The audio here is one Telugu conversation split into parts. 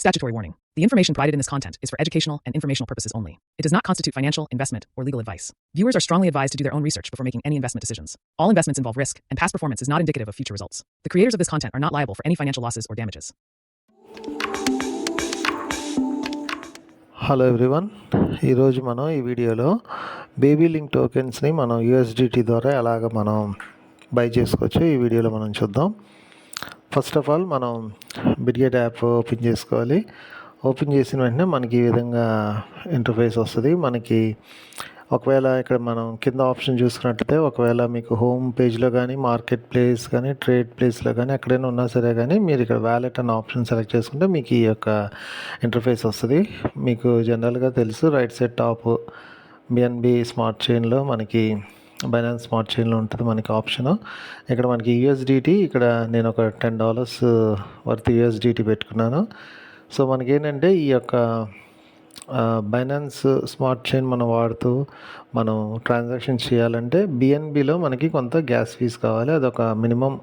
Statutory warning. The information provided in this content is for educational and informational purposes only. It does not constitute financial, investment, or legal advice. Viewers are strongly advised to do their own research before making any investment decisions. All investments involve risk, and past performance is not indicative of future results. The creators of this content are not liable for any financial losses or damages. Hello everyone, ఈరోజు మనం ఈ వీడియోలో బేబీ లింక్ టోకెన్స్ని మనం యూఎస్డిటీ ద్వారా ఎలాగ మనం బై చేసుకోవచ్చు ఈ వీడియోలో మనం చూద్దాం. ఫస్ట్ ఆఫ్ ఆల్ మనం బిట్గెట్ యాప్ ఓపెన్ చేసుకోవాలి. ఓపెన్ చేసిన వెంటనే మనకి ఈ విధంగా ఇంటర్ఫేస్ వస్తుంది. మనకి ఒకవేళ ఇక్కడ మనం కింద ఆప్షన్ చూసుకున్నట్లయితే ఒకవేళ మీకు హోమ్ పేజ్లో కానీ మార్కెట్ ప్లేస్ కానీ ట్రేడ్ ప్లేస్లో కానీ ఎక్కడైనా ఉన్నా సరే కానీ మీరు ఇక్కడ వ్యాలెట్ అన్న ఆప్షన్ సెలెక్ట్ చేసుకుంటే మీకు ఈ యొక్క ఇంటర్ఫేస్ వస్తుంది. మీకు జనరల్గా తెలుసు right side top BNB smart చైన్లో మనకి బైనాన్స్ స్మార్ట్ చైన్లో ఉంటుంది మనకి ఆప్షను. ఇక్కడ మనకి యూఎస్డిటీ ఇక్కడ నేను ఒక $10 వర్త్ యూఎస్డిటీ పెట్టుకున్నాను. సో మనకేంటంటే ఈ యొక్క బైనాన్స్ స్మార్ట్ చైన్ మనం వాడుతూ మనం ట్రాన్సాక్షన్ చేయాలంటే బిఎన్బిలో మనకి కొంత గ్యాస్ ఫీజ్ కావాలి. అదొక మినిమం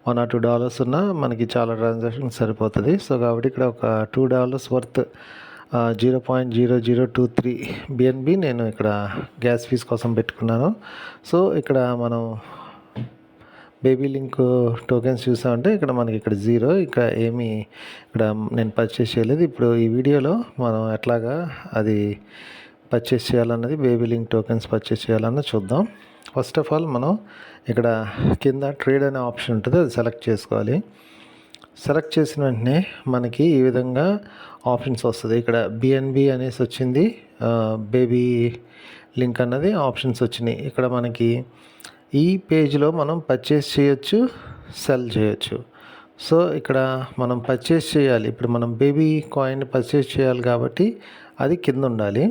$1 or $2 ఉన్నా మనకి చాలా ట్రాన్సాక్షన్ సరిపోతుంది. సో కాబట్టి ఇక్కడ ఒక $2 వర్త్ 0.0023 బిఎన్బి నేను ఇక్కడ గ్యాస్ ఫీజ్ కోసం పెట్టుకున్నాను. సో ఇక్కడ మనం బేబీ లింక్ టోకెన్స్ చూసామంటే ఇక్కడ మనకి ఇక్కడ 0, ఇక్కడ ఏమీ ఇక్కడ నేను పర్చేస్ చేయలేదు. ఇప్పుడు ఈ వీడియోలో మనం ఎట్లాగా అది పర్చేస్ చేయాలన్నది బేబీ లింక్ టోకెన్స్ పర్చేస్ చేయాలన్నది చూద్దాం. ఫస్ట్ ఆఫ్ ఆల్ మనం ఇక్కడ కింద ట్రేడ్ అనే ఆప్షన్ ఉంటుంది, అది సెలెక్ట్ చేసుకోవాలి. సెలెక్ట్ చేసిన వెంటనే మనకి ఈ విధంగా ఆప్షన్స్ వస్తుంది. ఇక్కడ బిఎన్బి అనేసి వచ్చింది, బేబీ లింక్ అన్నది ఆప్షన్స్ వచ్చినాయి. ఇక్కడ మనకి ఈ పేజ్లో మనం పర్చేస్ చేయొచ్చు, సెల్ చేయొచ్చు. సో ఇక్కడ మనం పర్చేస్ చేయాలి. ఇప్పుడు మనం బేబీ కాయిన్ పర్చేస్ చేయాలి కాబట్టి అది కింద ఉండాలి.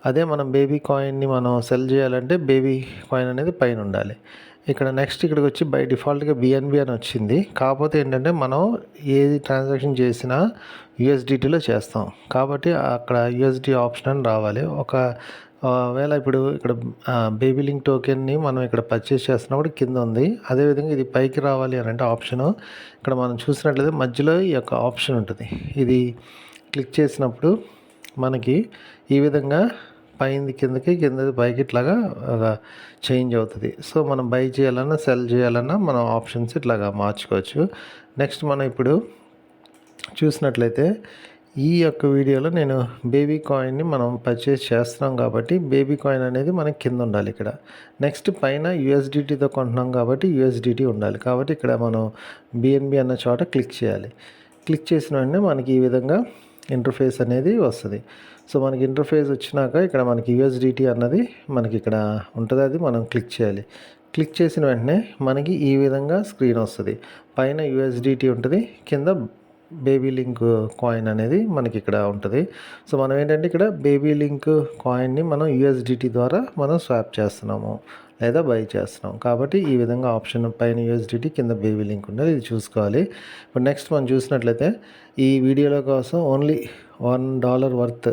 అదే మనం బేబీ కాయిన్ని మనం సెల్ చేయాలంటే బేబీ కాయిన్ అనేది పైన ఉండాలి. ఇక్కడ నెక్స్ట్ ఇక్కడికి వచ్చి బై డిఫాల్ట్గా బిఎన్బి అని వచ్చింది. కాకపోతే ఏంటంటే మనం ఏది ట్రాన్సాక్షన్ చేసినా యూఎస్డిటీలో చేస్తాం కాబట్టి అక్కడ యూఎస్డి ఆప్షన్ అని రావాలి. ఒకవేళ ఇప్పుడు ఇక్కడ బేబీ లింక్ టోకెన్ని మనం ఇక్కడ పర్చేస్ చేస్తున్నప్పుడు కింద ఉంది. అదేవిధంగా ఇది పైకి రావాలి అని అంటే ఆప్షను ఇక్కడ మనం చూసినట్లయితే మధ్యలో ఈ యొక్క ఆప్షన్ ఉంటుంది. ఇది క్లిక్ చేసినప్పుడు మనకి ఈ విధంగా పైంది కిందకి, కిందది పైకి ఇట్లాగా చేంజ్ అవుతుంది. సో మనం బై చేయాలన్నా సెల్ చేయాలన్నా మనం ఆప్షన్స్ ఇట్లాగా మార్చుకోవచ్చు. నెక్స్ట్ మనం ఇప్పుడు చూసినట్లయితే ఈ యొక్క వీడియోలో నేను బేబీ కాయిన్ని మనం పర్చేస్ చేస్తున్నాం కాబట్టి బేబీ కాయిన్ అనేది మనకి కింద ఉండాలి. ఇక్కడ నెక్స్ట్ పైన యూఎస్డిటీతో కొంటున్నాం కాబట్టి యూఎస్డిటీ ఉండాలి. కాబట్టి ఇక్కడ మనం బిఎన్బి అన్న చోట క్లిక్ చేయాలి. క్లిక్ చేసిన వెంటనే మనకి ఈ విధంగా ఇంటర్ఫేస్ అనేది వస్తుంది. సో మనకి ఇంటర్ఫేస్ వచ్చినాక ఇక్కడ మనకి యూఎస్డిటీ అన్నది మనకి ఇక్కడ ఉంటుంది, అది మనం క్లిక్ చేయాలి. క్లిక్ చేసిన వెంటనే మనకి ఈ విధంగా స్క్రీన్ వస్తుంది. పైన యూఎస్డిటీ ఉంటుంది, కింద బేబీ లింక్ కాయిన్ అనేది మనకి ఇక్కడ ఉంటుంది. సో మనం ఏంటంటే ఇక్కడ బేబీ లింక్ కాయిన్ని మనం యూఎస్డిటీ ద్వారా మనం స్వాప్ చేస్తున్నాము లేదా బై చేస్తున్నాం కాబట్టి ఈ విధంగా ఆప్షన్ పైన యూఎస్డిటీ కింద బేబీ లింక్ ఉండేది, ఇది చూసుకోవాలి. ఇప్పుడు నెక్స్ట్ మనం చూసినట్లయితే ఈ వీడియోలో కోసం only $1 worth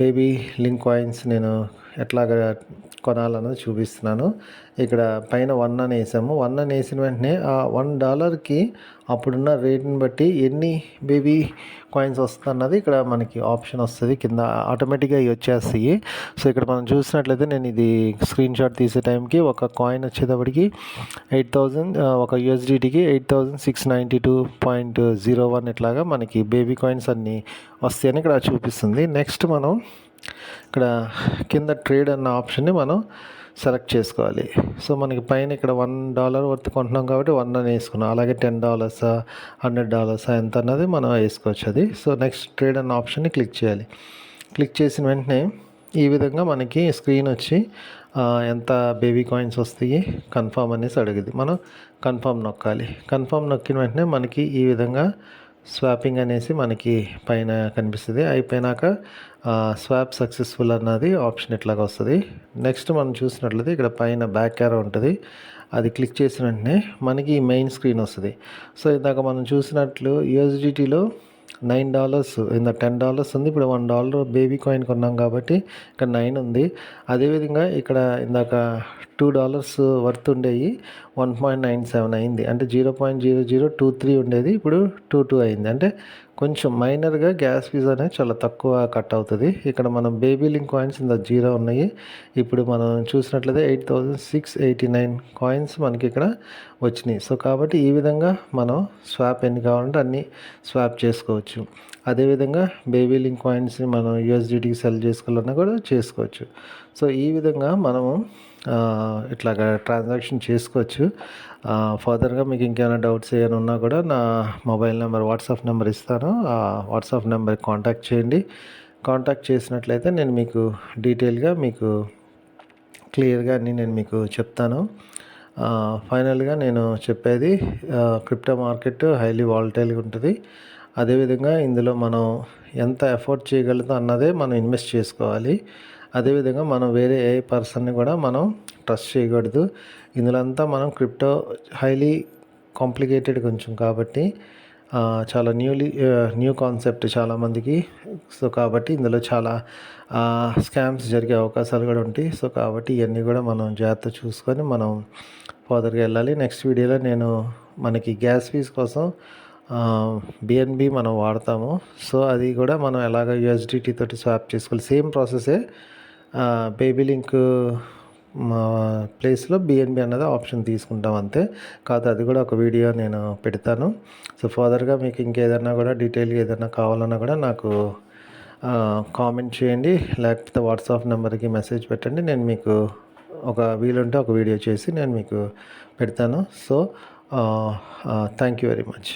baby link coins నేను ఎట్లాగా కొనాలన్నది చూపిస్తున్నాను. ఇక్కడ పైన 1 అని వేసాము. 1 అని వేసిన వెంటనే ఆ $1కి అప్పుడున్న రేట్ని బట్టి ఎన్ని బేబీ కాయిన్స్ వస్తుందన్నది ఇక్కడ మనకి ఆప్షన్ వస్తుంది. కింద ఆటోమేటిక్గా ఇవి వచ్చేస్తాయి. సో ఇక్కడ మనం చూసినట్లయితే నేను ఇది స్క్రీన్ షాట్ తీసే టైంకి ఒక కాయిన్ వచ్చేటప్పటికి 8,000 ఒక యూఎస్డిటీకి 8,692.01 ఇట్లాగా మనకి బేబీ కాయిన్స్ అన్నీ వస్తాయని ఇక్కడ చూపిస్తుంది. నెక్స్ట్ మనం ఇక్కడ కింద ట్రేడ్ అన్న ఆప్షన్ని మనం సెలెక్ట్ చేసుకోవాలి. సో మనకి పైన ఇక్కడ $1 వర్త్ కొంటున్నాం కాబట్టి 1 అని వేసుకున్నాం. అలాగే $10, $100 ఎంత అన్నది మనం వేసుకోవచ్చు అది. సో నెక్స్ట్ ట్రేడ్ అన్న ఆప్షన్ని క్లిక్ చేయాలి. క్లిక్ చేసిన వెంటనే ఈ విధంగా మనకి స్క్రీన్ వచ్చి ఎంత బేబీ కాయిన్స్ వస్తాయి కన్ఫర్మ్ అనేసి అడుగుద్ది. మనం కన్ఫర్మ్ నొక్కాలి. కన్ఫర్మ్ నొక్కిన వెంటనే మనకి ఈ విధంగా స్వాపింగ్ అనేసి మనకి పైన కనిపిస్తుంది. అయిపోయినాక స్వాప్ సక్సెస్ఫుల్ అన్నది ఆప్షన్ ఇట్లాగా వస్తుంది. నెక్స్ట్ మనం చూసినట్లయితే ఇక్కడ పైన బ్యాక్ యారో ఉంటుంది, అది క్లిక్ చేసిన వెంటనే మనకి మెయిన్ స్క్రీన్ వస్తుంది. సో ఇందాక మనం చూసినట్లు యూఎస్డిటీలో $9 ఇంత $10 ఉంది. ఇప్పుడు $1 బేబీ కాయిన్ కొన్నాం కాబట్టి ఇక్కడ 9 ఉంది. అదేవిధంగా ఇక్కడ ఇందాక $2 వర్త్ ఉండేవి 1.97 అయింది. అంటే 0.0023 ఉండేది ఇప్పుడు 22 అయింది. అంటే కొంచెం మైనర్గా గ్యాస్ ఫీజ్ అనేది చాలా తక్కువ కట్ అవుతుంది. ఇక్కడ మనం బేబీ లింక్ కాయిన్స్ ఇంత 0 ఉన్నాయి. ఇప్పుడు మనం చూసినట్లయితే 8,689 కాయిన్స్ మనకి ఇక్కడ వచ్చినాయి. సో కాబట్టి ఈ విధంగా మనం స్వాప్ ఎన్ని కావాలంటే అన్ని స్వాప్ చేసుకోవచ్చు. అదేవిధంగా బేబీ లింక్ కాయిన్స్ని మనం యూఎస్డిటీకి సెల్ చేసుకోవాలన్నా కూడా చేసుకోవచ్చు. సో ఈ విధంగా మనము ఇట్లాగా ట్రాన్సాక్షన్ చేసుకోవచ్చు. ఫర్దర్గా మీకు ఇంకేమైనా డౌట్స్ ఏమైనా ఉన్నా కూడా నా మొబైల్ నెంబర్ వాట్సాప్ నెంబర్ ఇస్తాను. ఆ వాట్సాప్ నెంబర్కి కాంటాక్ట్ చేయండి. కాంటాక్ట్ చేసినట్లయితే నేను మీకు డీటెయిల్గా మీకు క్లియర్గా అన్నీ నేను మీకు చెప్తాను. ఫైనల్గా నేను చెప్పేది క్రిప్టో మార్కెట్ హైలీ వాలటైల్గా ఉంటుంది. అదేవిధంగా ఇందులో మనం ఎంత ఎఫోర్డ్ చేయగలుగుతాం అన్నదే మనం ఇన్వెస్ట్ చేసుకోవాలి. అదేవిధంగా మనం వేరే ఏ పర్సన్ని కూడా మనం ట్రస్ట్ చేయకూడదు. ఇందులో అంతా మనం క్రిప్టో హైలీ కాంప్లికేటెడ్ కొంచెం కాబట్టి చాలా న్యూ కాన్సెప్ట్ చాలామందికి. సో కాబట్టి ఇందులో చాలా స్కామ్స్ జరిగే అవకాశాలు కూడా ఉంటాయి. సో కాబట్టి ఇవన్నీ కూడా మనం జాగ్రత్త చూసుకొని మనం ఫర్దర్గా వెళ్ళాలి. నెక్స్ట్ వీడియోలో నేను మనకి గ్యాస్ ఫీజ్ కోసం బిఎన్బి మనం వాడతాము. సో అది కూడా మనం ఎలాగ యూఎస్డిటీ తోటి స్వాప్ చేసుకోవాలి. సేమ్ ప్రాసెసే బేబీ లింక్ ప్లేస్లో బిఎన్బి అన్నది ఆప్షన్ తీసుకుంటాం అంతే. కాదు అది కూడా ఒక వీడియో నేను పెడతాను. సో ఫర్దర్గా మీకు ఇంకేదన్నా కూడా డీటెయిల్గా ఏదైనా కావాలన్నా కూడా నాకు కామెంట్ చేయండి, లేకపోతే వాట్సాప్ నెంబర్కి మెసేజ్ పెట్టండి. నేను మీకు ఒక వీలుంటే ఒక వీడియో చేసి నేను మీకు పెడతాను. So thank you very much.